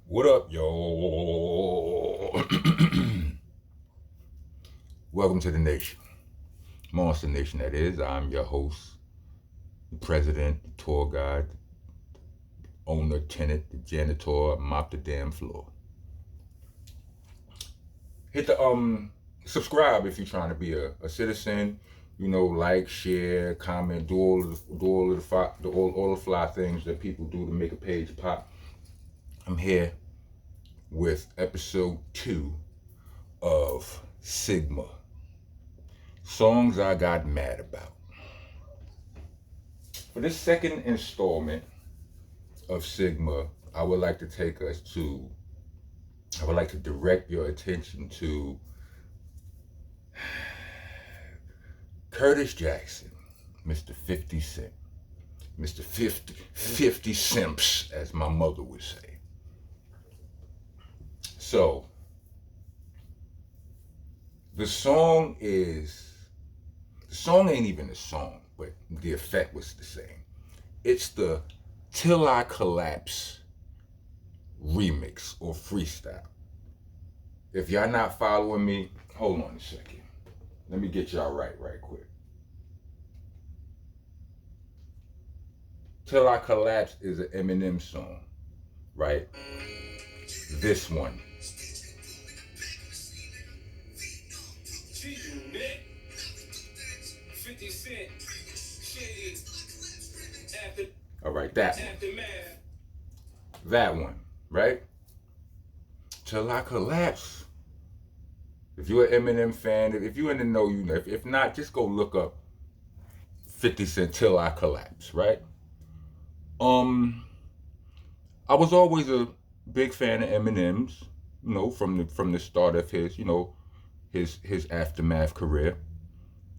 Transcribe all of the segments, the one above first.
What up, yo? Welcome to the nation. Monster Nation, that is. I'm your host, the president, the tour guide, owner, tenant, the janitor, mop the damn floor. Hit the subscribe if you're trying to be a citizen. Like, share, comment, do all the fly things that people do to make a page pop. I'm here with episode 2 of Sigma. Songs I got mad about. For this second installment of Sigma, I would like to direct your attention to Curtis Jackson, Mr. 50 Cent, Mr. 50 Simps, as my mother would say. So, the song ain't even a song, but the effect was the same. It's the Till I Collapse remix or freestyle. If y'all not following me, hold on a second. Let me get y'all right quick. Till I Collapse is an Eminem song, right? This one. All right, that one. That one, right? Till I Collapse. If you're an Eminem fan, if you're in the know, you know. If not, just go look up 50 Cent Till I Collapse, right? I was always a big fan of Eminem's, from the start of his Aftermath career.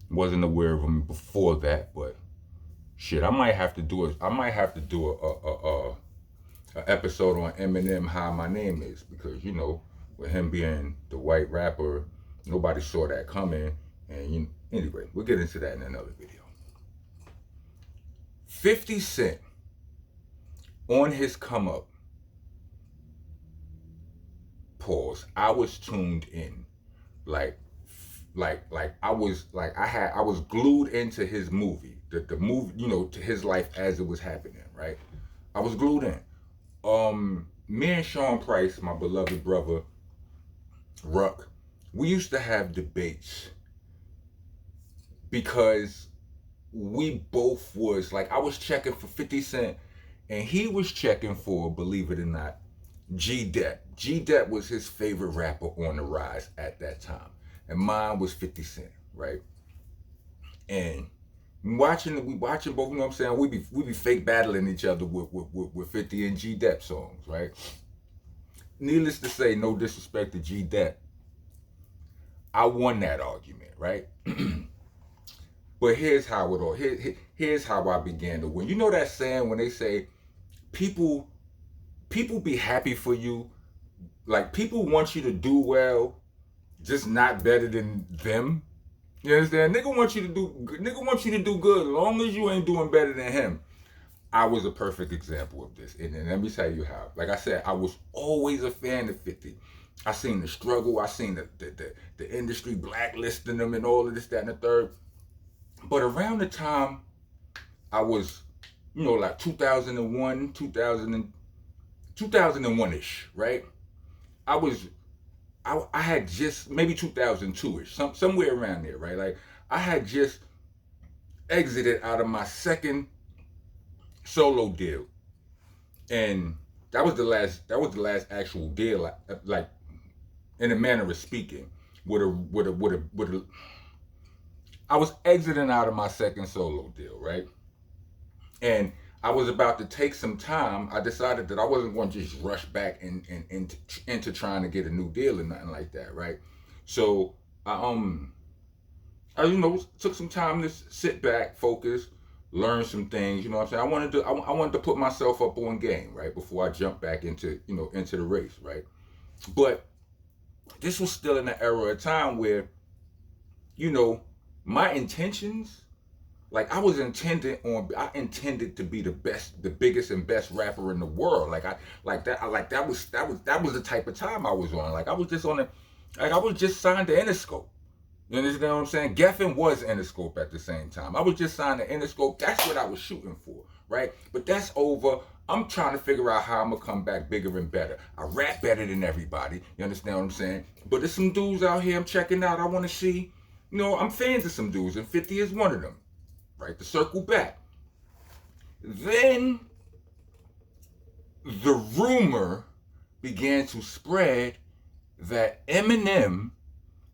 Wasn't aware of him before that, but shit, I might have to do a episode on Eminem, How My Name Is, because with him being the white rapper, nobody saw that coming, and anyway, we'll get into that in another video. 50 Cent on his come up. Pause. I was tuned in, like I was glued into his movie, the movie, to his life as it was happening, right? I was glued in. Me and Sean Price, my beloved brother, Ruck, we used to have debates because we both was like, I was checking for 50 Cent and he was checking for, believe it or not, G-Dep. G-Dep was his favorite rapper on the rise at that time. And mine was 50 Cent, right? And we watching both, you know what I'm saying? We be fake battling each other with 50 and G-Dep songs, right? Needless to say, no disrespect to G-Dep, I won that argument, right? But here's how I began to win. You know that saying when they say people be happy for you, like people want you to do well, just not better than them. You understand? Nigga wants you to do good as long as you ain't doing better than him. I was a perfect example of this. And let me tell you how. Like I said, I was always a fan of 50. I seen the struggle, I seen the industry blacklisting them and all of this, that, and the third. But around the time I was, like 2001, 2001-ish, right? I had just, maybe 2002-ish, somewhere around there, right? Like, I had just exited out of my second solo deal. And that was the last actual deal, like in a manner of speaking, I was exiting out of my second solo deal, right? And I was about to take some time. I decided that I wasn't going to just rush back into trying to get a new deal and nothing like that, right? So I took some time to sit back, focus, learn some things. You know what I'm saying? I wanted to put myself up on game, right, before I jump back into the race, right? But this was still in the era of time where, my intentions like I intended to be the best, the biggest and best rapper in the world. That was the type of time I was on. Like I was just on a, like I was just signed to Interscope. You understand what I'm saying? Geffen was Interscope at the same time. I was just signed to Interscope. That's what I was shooting for, right? But that's over. I'm trying to figure out how I'm gonna come back bigger and better. I rap better than everybody. You understand what I'm saying? But there's some dudes out here I'm checking out. I want to see. You know, I'm fans of some dudes, and 50 is one of them. Right? To circle back. Then the rumor began to spread that Eminem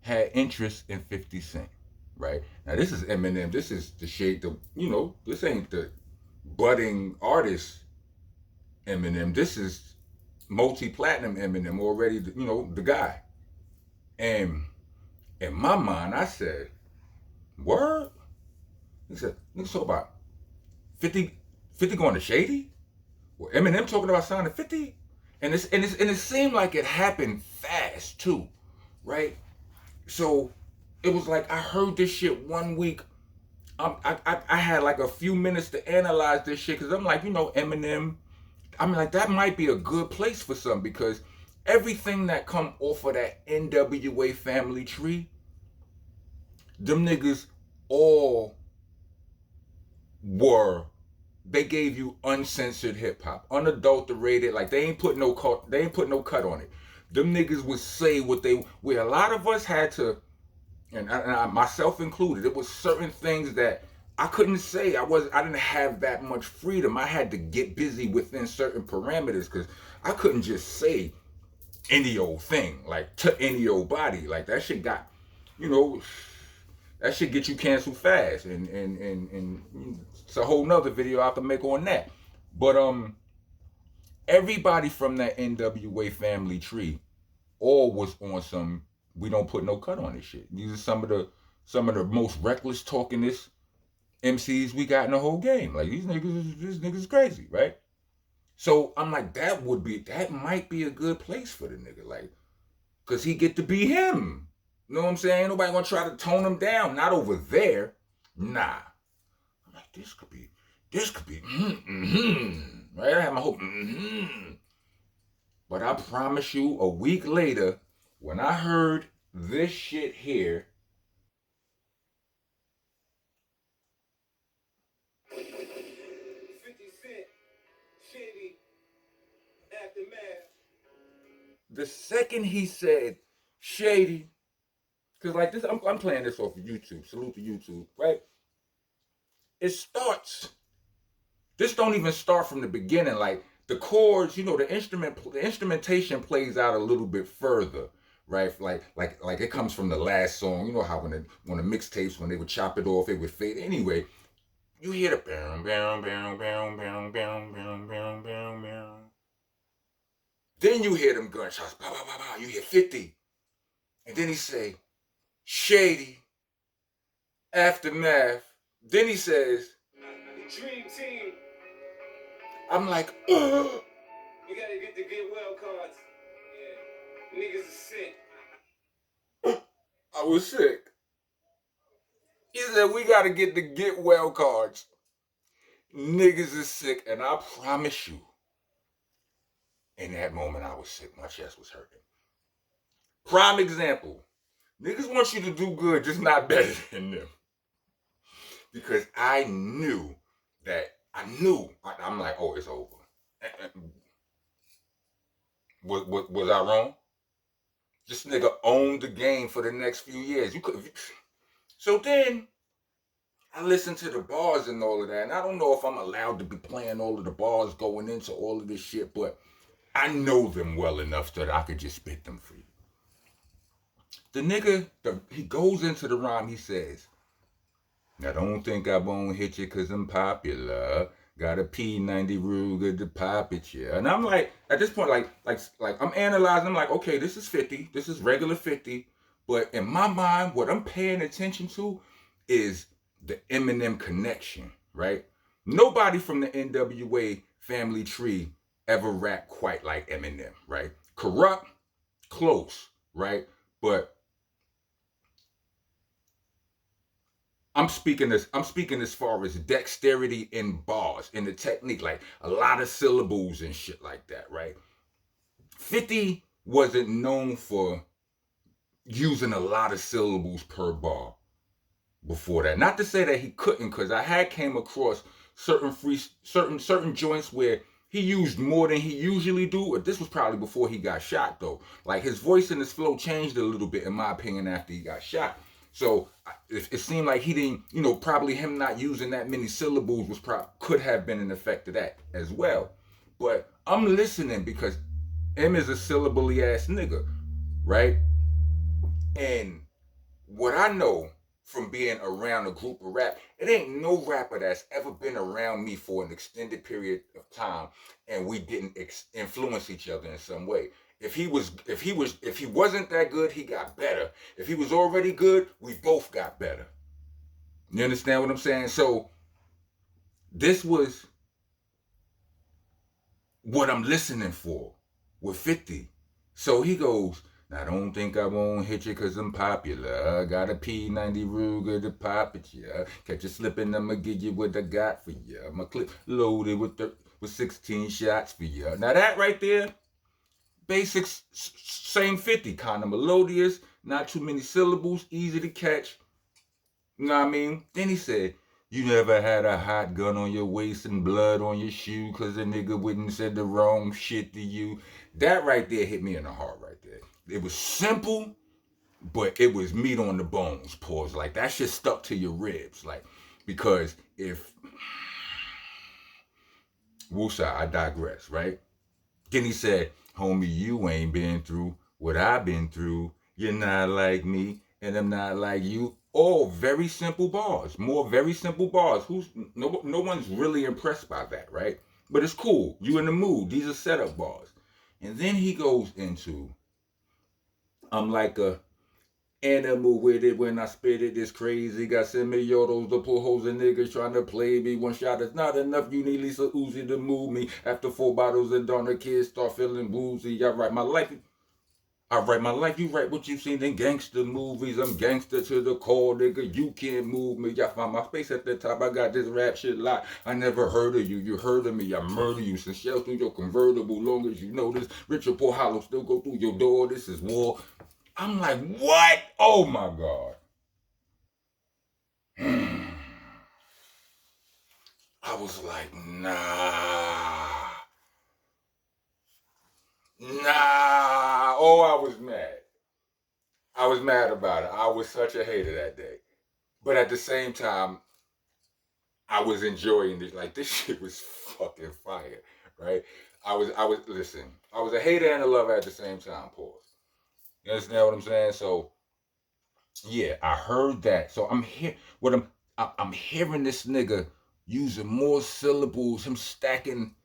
had interest in 50 Cent. Right? Now this is Eminem. This is the shade. This ain't the budding artist Eminem. This is multi-platinum Eminem already. The guy. And in my mind, I said, "Word." He said, "Niggas talk about 50, 50 going to Shady? Well, Eminem talking about signing 50?" And it seemed like it happened fast too, right? So it was like I heard this shit one week. I had like a few minutes to analyze this shit because I'm like, Eminem. I mean, like that might be a good place for some because everything that come off of that NWA family tree, them niggas all were, they gave you uncensored hip hop, unadulterated. Like they ain't put no cut on it. Them niggas would say what they. Where a lot of us had to, and I myself included, it was certain things that I couldn't say. I didn't have that much freedom. I had to get busy within certain parameters because I couldn't just say any old thing like to any old body. Like that shit got, you know, that shit get you canceled fast, and it's a whole nother video I can make on that. But everybody from that NWA family tree all was on some, we don't put no cut on this shit. These are some of the most reckless talkingest MCs we got in the whole game. Like these niggas is crazy, right? So I'm like, that might be a good place for the nigga, like, cause he get to be him. You know what I'm saying? Ain't nobody gonna try to tone him down. Not over there. Nah. I'm like, this could be, right? I have my hope, But I promise you, a week later, when I heard this shit here, 50 Cent, Shady, Aftermath. The second he said Shady, because like this, I'm playing this off of YouTube. Salute to YouTube, right? It starts. This don't even start from the beginning. Like the chords, the instrumentation plays out a little bit further, right? Like it comes from the last song. You know how when the mixtapes, when they would chop it off, it would fade. Anyway, you hear the bam bam bam bam bam bam bam bam bam bam. Then you hear them gunshots. Pow, pow, pow, pow. You hear 50. And then he say, Shady, Aftermath. Then he says, the Dream Team. I'm like, ugh. We gotta get well cards. Yeah. Niggas are sick. I was sick. He said, we gotta get well cards. Niggas is sick. And I promise you, in that moment I was sick. My chest was hurting. Prime example. Niggas want you to do good, just not better than them. Because I knew I'm like, oh, it's over. Was I wrong? This nigga owned the game for the next few years. So then I listened to the bars and all of that, and I don't know if I'm allowed to be playing all of the bars going into all of this shit, but I know them well enough that I could just spit them for you. The nigga, he goes into the rhyme, he says, I don't think I won't hit you cause I'm popular. Got a P90 Ruger to pop it, yeah. And I'm like, at this point, like I'm analyzing, I'm like, okay, this is 50. This is regular 50. But in my mind, what I'm paying attention to is the Eminem connection, right? Nobody from the NWA family tree ever rapped quite like Eminem, right? Corrupt, close, right? But I'm speaking as far as dexterity in bars, in the technique, like a lot of syllables and shit like that, right? 50 wasn't known for using a lot of syllables per bar before that. Not to say that he couldn't, because I had came across certain joints where he used more than he usually do. But this was probably before he got shot, though. Like his voice and his flow changed a little bit, in my opinion, after he got shot. So it seemed like he didn't, probably him not using that many syllables could have been an effect of that as well. But I'm listening because M is a syllable ass nigga, right? And what I know from being around a group of rap, it ain't no rapper that's ever been around me for an extended period of time and we didn't influence each other in some way. If he wasn't that good, he got better. If he was already good, we both got better. You understand what I'm saying? So this was what I'm listening for with 50. So he goes, I don't think I won't hit you cause I'm popular. I got a P90 Ruger to pop at ya. Catch you slipping, I'ma give you what I got for ya. My clip loaded with 16 shots for ya. Now that right there, basics, same 50. Kind of melodious, not too many syllables, easy to catch. You know what I mean? Then he said, you never had a hot gun on your waist and blood on your shoe because a nigga wouldn't said the wrong shit to you. That right there hit me in the heart right there. It was simple, but it was meat on the bones, pause. Like that shit stuck to your ribs. Like, because if Wusa, I digress, right? Then he said, homie, you ain't been through what I've been through. You're not like me, and I'm not like you. All very simple bars. More very simple bars. No one's really impressed by that, right? But it's cool. You in the mood. These are setup bars. And then he goes into, I'm like a animal with it when I spit it. It's crazy. Got semi-autos to pull holes in niggas trying to play me. One shot is not enough. You need Lisa Uzi to move me. After 4 bottles of Donna, kids start feeling woozy. I write my life. I write my life. You write what you seen in gangster movies. I'm gangster to the core, nigga. You can't move me. I find my space at the top. I got this rap shit locked. I never heard of you. You heard of me. I murder you. Since shell through your convertible. Long as you know this. Rich or poor hollow still go through your door. This is war. I'm like, what? Oh my God. I was like, nah. Nah. Oh, I was mad. I was mad about it. I was such a hater that day. But at the same time, I was enjoying it. Like, this shit was fucking fire, right? Listen, I was a hater and a lover at the same time, pause. You understand what I'm saying? So, yeah, I heard that. So I'm here. I'm hearing this nigga using more syllables. Him stacking.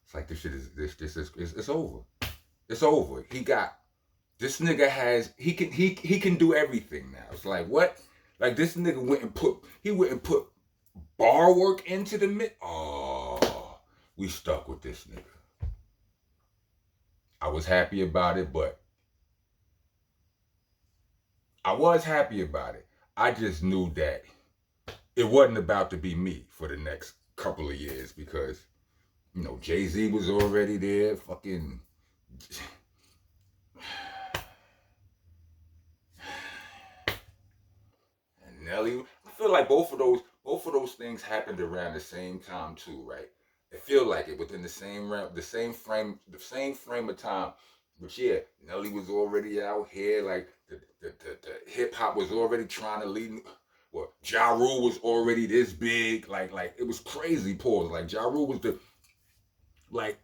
It's like this shit is this is it's over. It's over. He got this nigga has he can do everything now. It's like what? Like this nigga went and put bar work into the mid. Oh, we stuck with this nigga. I was happy about it, but I was happy about it. I just knew that it wasn't about to be me for the next couple of years because Jay-Z was already there. Fucking and Nelly. I feel like both of those things happened around the same time too, right? I feel like it within the same frame of time. But yeah, Nelly was already out here. Like the hip hop was already trying to lead. Well, Ja Rule was already this big. Like it was crazy. Pause. Like Ja Rule was like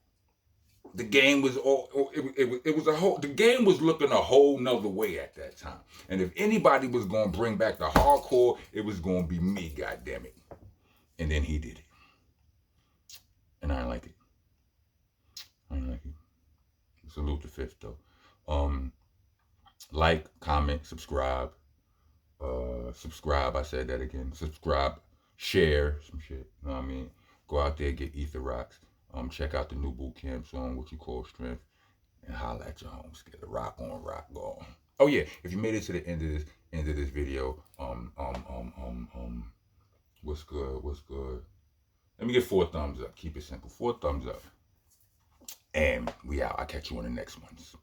the game was it was a whole the game was looking a whole nother way at that time. And if anybody was gonna bring back the hardcore, it was gonna be me, god damn it. And then he did it. And I didn't like it. I didn't like it. Salute the fifth though. Um like, comment, subscribe. Subscribe, I said that again. Subscribe, share some shit. You know what I mean? Go out there, get Ether Rocks. Check out the new boot camp song, What You Call Strength, and holla at your homes. Get a rock on, rock going. Oh yeah, if you made it to the end of this, end of this video. What's good? What's good? Let me get 4 thumbs up. Keep it simple. 4 thumbs up. And we out. I'll catch you on the next ones.